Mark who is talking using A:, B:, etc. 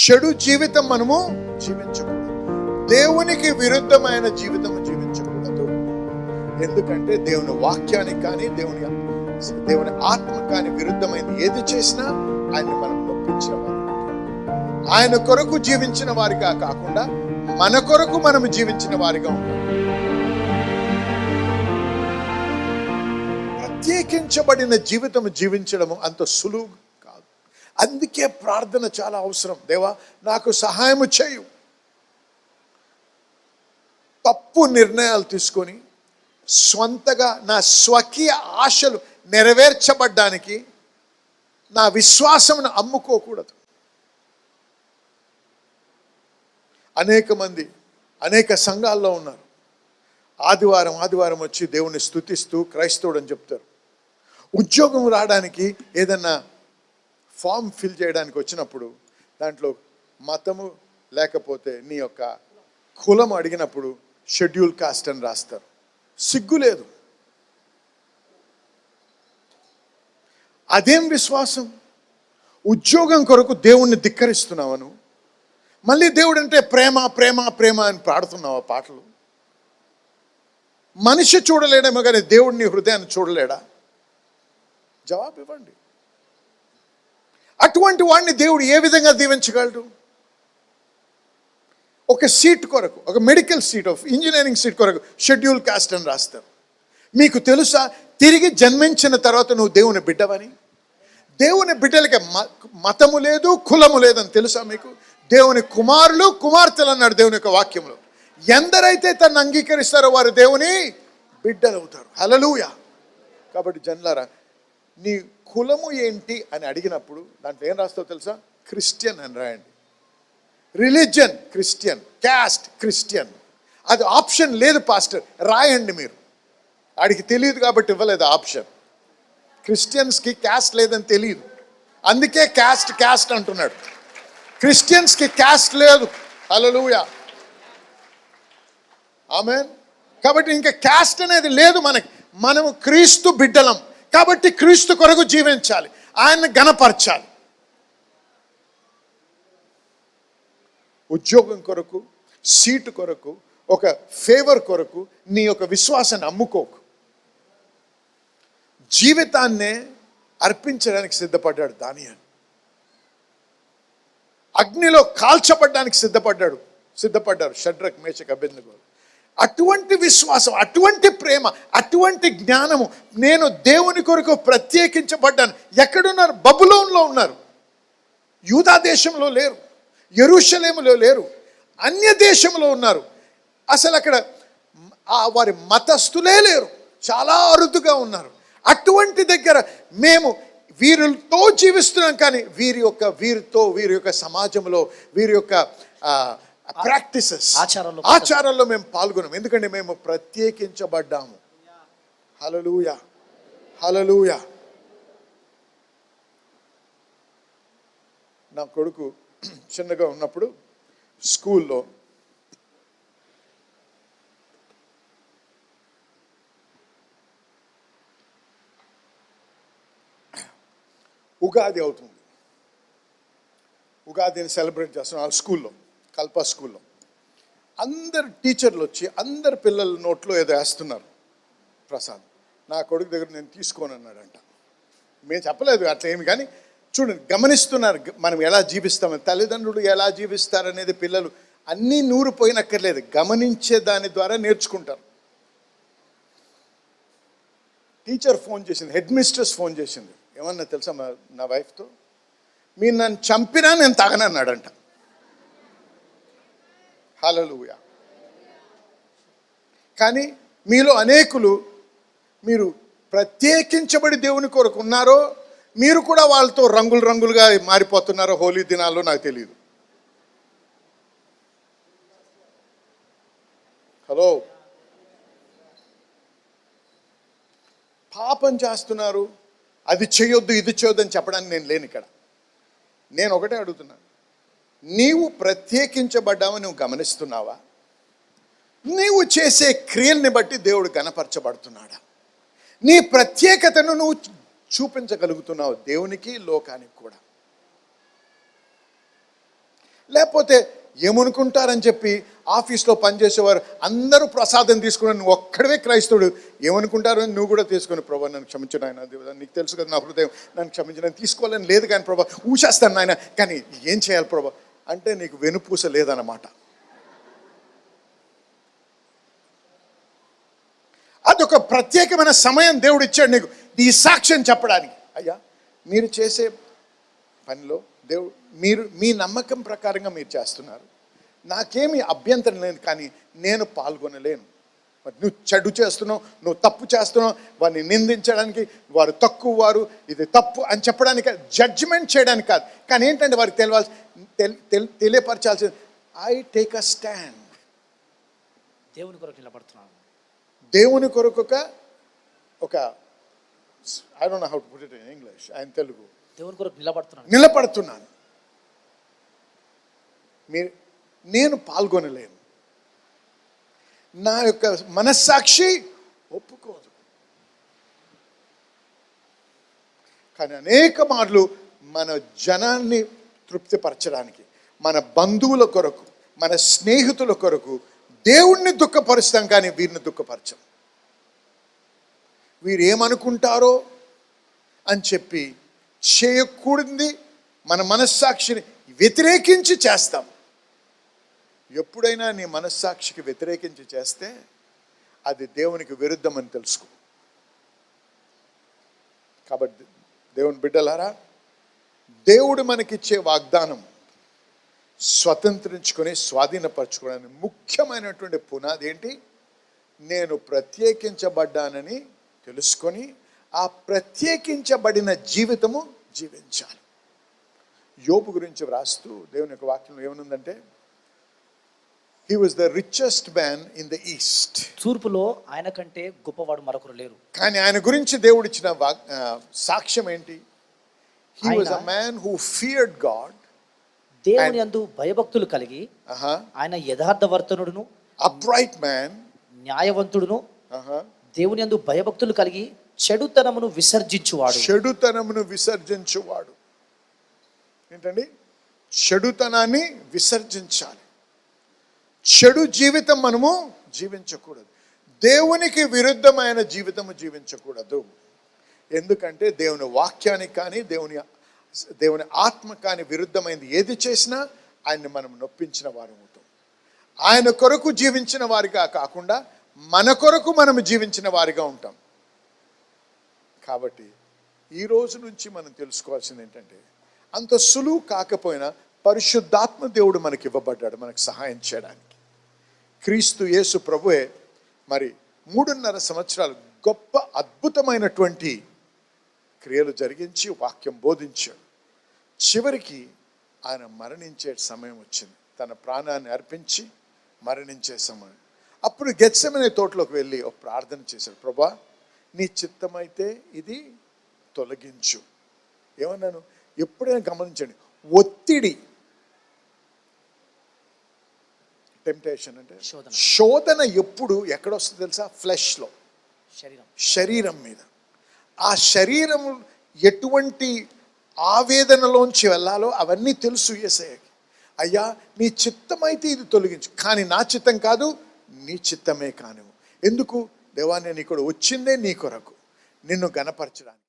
A: చెడు జీవితం మనము జీవించకూడదు. దేవునికి విరుద్ధమైన జీవితం జీవించకూడదు. ఎందుకంటే దేవుని వాక్యానికి కానీ దేవుని ఆత్మ కానీ విరుద్ధమైనది ఏది చేసినా ఆయన్ని మనం నొప్పించిన వారు, ఆయన కొరకు జీవించిన వారిగా కాకుండా మన కొరకు మనం జీవించిన వారిగా ఉంటాం. ప్రత్యేకించబడిన జీవితం జీవించడము అంత సులువు కాదు. అందుకే ప్రార్థన చాలా అవసరం. దేవా, నాకు సహాయము చేయు. తప్పు నిర్ణయాలు తీసుకొని స్వంతగా నా స్వకీయ ఆశలు నెరవేర్చబడ్డానికి నా విశ్వాసమును అమ్ముకోకూడదు. అనేక మంది అనేక సంఘాల్లో ఉన్నారు. ఆదివారం వచ్చి దేవుని స్తుతిస్తూ క్రైస్తవుడు అని చెప్తారు. ఉద్యోగం రావడానికి ఏదన్నా ఫామ్ ఫిల్ చేయడానికి వచ్చినప్పుడు దాంట్లో మతము లేకపోతే నీ యొక్క కులం అడిగినప్పుడు షెడ్యూల్ కాస్ట్ అని రాస్తారు. సిగ్గు లేదు. అదేం విశ్వాసం? ఉద్యోగం కొరకు దేవుణ్ణి ధిక్కరిస్తున్నావను, మళ్ళీ దేవుడు అంటే ప్రేమ ప్రేమ ప్రేమ అని పాడుతున్నావా పాటలు? మనిషి చూడలేడేమో కానీ దేవుడిని హృదయాన్ని చూడలేడా? జవాబు ఇవ్వండి. అటువంటి వాడిని దేవుడు ఏ విధంగా దీవించగలడు? ఒక సీట్ కొరకు, ఒక medical seat, of engineering seat కొరకు షెడ్యూల్ కాస్ట్ అని రాస్తారు. మీకు తెలుసా తిరిగి జన్మించిన తర్వాత నువ్వు దేవుని బిడ్డవని? దేవుని బిడ్డలకి మతము లేదు, కులము లేదని తెలుసా మీకు? దేవుని కుమారులు కుమార్తెలు అన్నాడు దేవుని యొక్క వాక్యంలో. ఎందరైతే తను అంగీకరిస్తారో వారు దేవుని బిడ్డలు అవుతారు. హల్లెలూయా. కాబట్టి జన్లారా, నీ కులము ఏంటి అని అడిగినప్పుడు దాంట్లో ఏం రాస్తావు తెలుసా? క్రిస్టియన్ అని రాయండి. Religion Christian, caste Christian. అది ఆప్షన్ లేదు పాస్టర్, రాయండి మీరు. వాడికి తెలియదు కాబట్టి ఇవ్వలేదు ఆప్షన్. క్రిస్టియన్స్కి క్యాస్ట్ లేదని తెలియదు, అందుకే క్యాస్ట్ క్యాస్ట్ అంటున్నాడు. క్రిస్టియన్స్కి క్యాస్ట్ లేదు. హల్లెలూయా, ఆమేన్. కాబట్టి ఇంకా క్యాస్ట్ అనేది లేదు మనకి. మనము క్రీస్తు బిడ్డలం కాబట్టి క్రీస్తు కొరకు జీవించాలి, ఆయన్ని ఘనపరచాలి. ఉద్యోగం కొరకు, సీటు కొరకు, ఒక ఫేవర్ కొరకు నీ యొక్క విశ్వాసాన్ని అమ్ముకోకు. జీవితాన్నే అర్పించడానికి సిద్ధపడ్డాడు దానియేలు. అగ్నిలో కాల్చబడ్డానికి సిద్ధపడ్డారు షడ్రక్, మేషక్, అబేద్నెగో. అటువంటి విశ్వాసం, అటువంటి ప్రేమ, అటువంటి జ్ఞానము. నేను దేవుని కొరకు ప్రత్యేకించబడ్డాను. ఎక్కడున్నారు? బబులోన్లో ఉన్నారు. యూదా దేశంలో లేరు, యెరూషలేములో లేరు, అన్య దేశంలో ఉన్నారు. అసలు అక్కడ వారి మతస్థులే లేరు, చాలా అరుదుగా ఉన్నారు. అటువంటి దగ్గర మేము వీరితో జీవిస్తున్నాం, కానీ వీరి యొక్క సమాజంలో వీరి యొక్క ప్రాక్టీసెస్, ఆచారాల్లో మేము పాల్గొన్నాం. ఎందుకంటే మేము ప్రత్యేకించబడ్డాము. హల్లెలూయా, హల్లెలూయా. నా కొడుకు చిన్నగా ఉన్నప్పుడు స్కూల్లో ఉగాది అవుతుంది. ఉగాదిని సెలబ్రేట్ చేస్తున్నాం వాళ్ళ స్కూల్లో, కల్పా స్కూల్లో. అందరు టీచర్లు వచ్చి అందరు పిల్లల నోట్లో ఏదో వేస్తున్నారు ప్రసాద్. నా కొడుకు దగ్గర నేను తీసుకోను అన్నాడంట. మేము చెప్పలేదు అట్లా ఏమి, కానీ చూడండి, గమనిస్తున్నారు మనం ఎలా జీవిస్తామని. తల్లిదండ్రులు ఎలా జీవిస్తారనేది పిల్లలు అన్నీ నూరిపోయినక్కర్లేదు, గమనించే దాని ద్వారా నేర్చుకుంటారు. టీచర్ ఫోన్ చేసింది, హెడ్ మిస్ట్రెస్ ఫోన్ చేసింది. ఏమన్నా తెలుసా నా వైఫ్తో? మీరు నన్ను చంపినా నేను తాగనన్నాడంట. హల్లెలూయా. కానీ మీలో అనేకులు మీరు ప్రత్యేకించబడి దేవుని కొరకు ఉన్నారో, మీరు కూడా వాళ్ళతో రంగులుగా మారిపోతున్నారో హోలీ దినాల్లో నాకు తెలియదు. హలో, పాపం చేస్తున్నారు, అది చేయొద్దు ఇది చేయొద్దు అని చెప్పడానికి నేను లేను ఇక్కడ. నేను ఒకటే అడుగుతున్నాను, నీవు ప్రత్యేకించబడ్డావని నువ్వు గమనిస్తున్నావా? నీవు చేసే క్రియల్ని బట్టి దేవుడు గణపరచబడుతున్నాడా? నీ ప్రత్యేకతను నువ్వు చూపించగలుగుతున్నావు దేవునికి, లోకానికి కూడా. లేకపోతే ఏమనుకుంటారని చెప్పి ఆఫీస్లో పనిచేసేవారు అందరూ ప్రసాదం తీసుకుని నువ్వు ఒక్కడవే క్రైస్తవుడు ఏమనుకుంటారు అని నువ్వు కూడా తీసుకుని ప్రభా నన్ను క్షమించు నాయన దేవుడా, నీకు తెలుసు కదా నా హృదయం, నన్ను క్షమించు, నేను తీసుకోవాలని లేదు కానీ ప్రభా ఊసేస్తాను నాయన, కానీ ఏం చేయాలి ప్రభా అంటే నీకు వెనుపూస లేదన్నమాట. అదొక ప్రత్యేకమైన సమయం దేవుడు ఇచ్చాడు నీకు ఈ సాక్ష్యం చెప్పడానికి. అయ్యా మీరు చేసే పనిలో దేవుడు మీ నమ్మకం ప్రకారంగా మీరు చేస్తున్నారు, నాకేమీ అభ్యంతరం లేదు, కానీ నేను పాల్గొనలేను. మరి నువ్వు చెడు చేస్తున్నావు, నువ్వు తప్పు చేస్తున్నావు, వారిని నిందించడానికి, వారు తక్కువ, వారు ఇది తప్పు అని చెప్పడానికి, జడ్జిమెంట్ చేయడానికి కాదు, కానీ ఏంటంటే వారికి తెలియపరచాల్సింది ఐ టేక్ అ స్టాండ్.
B: దేవుని కొరకు నిలబడుతున్నాను,
A: దేవుని కొరకు ఒక I don't know how to put it in English, ఆయన తెలుగు,
B: దేవుని కొరకు
A: నిలబడుతున్నాను. నేను పాల్గొనలేను, నా యొక్క మనస్సాక్షి ఒప్పుకోదు. కానీ అనేక మార్లు మన జనాన్ని తృప్తిపరచడానికి, మన బంధువుల కొరకు, మన స్నేహితుల కొరకు దేవుణ్ణి దుఃఖపరుస్తాం, కానీ వీరిని దుఃఖపరచం. వీరు ఏమనుకుంటారో అని చెప్పి చేయకూడదు, మన మనస్సాక్షిని వ్యతిరేకించి చేస్తాం. ఎప్పుడైనా నీ మనస్సాక్షికి వ్యతిరేకించి చేస్తే అది దేవునికి విరుద్ధం అని తెలుసుకో. కాబట్టి దేవుని బిడ్డలారా, దేవుడు మనకిచ్చే వాగ్దానం స్వతంత్రించుకొని స్వాధీనపరచుకోవడానికి ముఖ్యమైనటువంటి పునాది ఏంటి? నేను ప్రత్యేకించబడ్డానని తెలుసుకొని ఆ ప్రత్యేకించబడిన జీవితము జీవించాలి. యోబు గురించి వ్రాస్తూ దేవుని యొక్క వాక్యంలో ఏమనుందంటే, he was the richest man in the east.
B: తూర్పులో ఆయన కంటే గొప్పవాడు మరొకరు లేరు.
A: కానీ ఆయన గురించి దేవుడు ఇచ్చిన సాక్ష్యం ఏంటి? he was a man who feared God.
B: దేవుని యందు భయభక్తులు కలిగి ఆయన యథార్థవర్తనుడును,
A: upright man,
B: న్యాయవంతుడును, దేవుని యందు భయభక్తులు కలిగి చెడుతనమును విసర్జించువాడు. ఏంటండి? చెడుతనాన్ని విసర్జించాలి. చెడు జీవితం మనము జీవించకూడదు. దేవునికి విరుద్ధమైన జీవితము జీవించకూడదు. ఎందుకంటే దేవుని వాక్యానికి కానీ దేవుని ఆత్మ కానీ విరుద్ధమైనది ఏది చేసినా ఆయన్ని మనం నొప్పించిన వారు అవుతాం. ఆయన కొరకు జీవించిన వారిగా కాకుండా మన కొరకు మనం జీవించిన వారిగా ఉంటాం. కాబట్టి ఈ రోజు నుంచి మనం తెలుసుకోవాల్సింది ఏంటంటే, అంత సులువు కాకపోయినా పరిశుద్ధాత్మ దేవుడు మనకి ఇవ్వబడ్డాడు మనకు సహాయం చేయడానికి. క్రీస్తు యేసు ప్రభువే మరి 3.5 సంవత్సరాలు గొప్ప అద్భుతమైనటువంటి క్రియలు జరిగించి వాక్యం బోధించాడు. చివరికి ఆయన మరణించే సమయం వచ్చింది, తన ప్రాణాన్ని అర్పించి మరణించే సమయం. అప్పుడు గెత్సెమనే తోటలోకి వెళ్ళి ఒక ప్రార్థన చేశాడు, ప్రభా నీ చిత్తమైతే ఇది తొలగించు. ఏమన్నాను? ఎప్పుడైనా గమనించండి, ఒత్తిడి, టెంప్టేషన్ అంటే శోధన ఎప్పుడు ఎక్కడ వస్తుంది తెలుసా? ఫ్లెష్లో, శరీరం మీద. ఆ శరీరం ఎటువంటి ఆవేదనలోంచి వెళ్ళాలో అవన్నీ తెలుసు యేసయ్యకి. అయ్యా నీ చిత్తమైతే ఇది తొలగించు, కానీ నా చిత్తం కాదు, నీ చిత్తమే కానివ్వు. ఎందుకు? దేవా నేను ఇక్కడ వచ్చిందే నీ కొరకు, నిన్ను గణపరచడానికి.